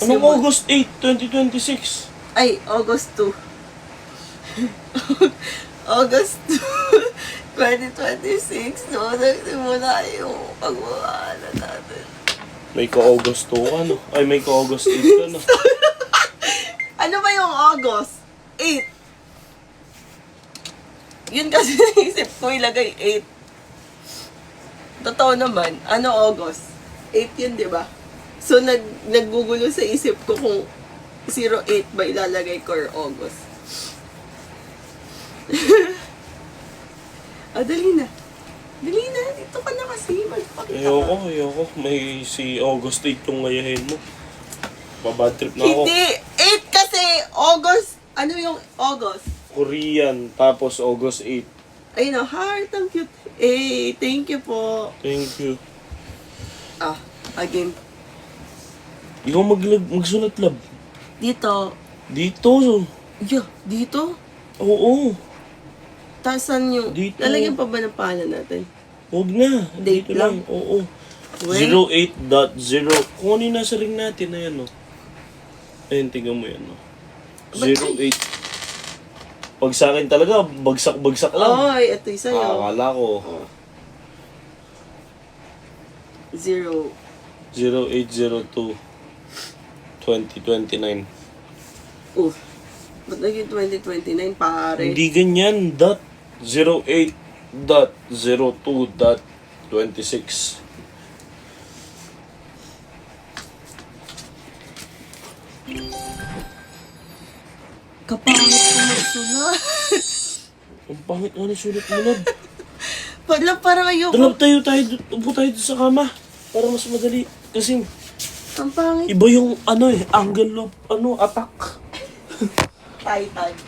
Anong August 8, 2026? Ay, August 2. August 2, 2026. So, nagsimula yung pagmamahal natin. May ka-August 2 ka, no? Ay, may ka-August 8 ka, no? Ano ba yung August? 8. Yun kasi naisip ko ilagay 8. Totoo naman, ano August? 8 yun, di ba? So, naggugulo sa isip ko kung 08 ba ilalagay ko or August. Dali na. Dali na, dito ka na kasi. Magpakita ka. Ayoko. May si August 8 yung ngayahin mo. Babad trip na ako. Hindi! 8 kasi August. Ano yung August? Korean, tapos August 8. Ayun o, heart, ang cute. Eh, thank you po. Thank you. Again. Ikaw magsulat, lab. Dito. Dito. Yeah, dito? Oo. Tasan yung... Dito. Lalagyan pa ba ng pangalan natin? Huwag na. Date Dito lang. Oo. When? 08.0. Kung ano yung nasa ring natin, ayan, no? Ayun, tingnan mo yan, no? 08. Pag sa akin talaga, bagsak-bagsak lang. Ay, ito yung sa'yo. Akala ko. 0. 0802 2029. Ba't naging 2029, pare? Hindi ganyan. Dot 08.02.26. Kapangit ko magsulat. Ang pangit nga ni sulat mo, Lab. Parang ayoko. Upo tayo doon sa kama. Para mas madali. Kasi Ang pangit. iba yung angle of attack. Titan.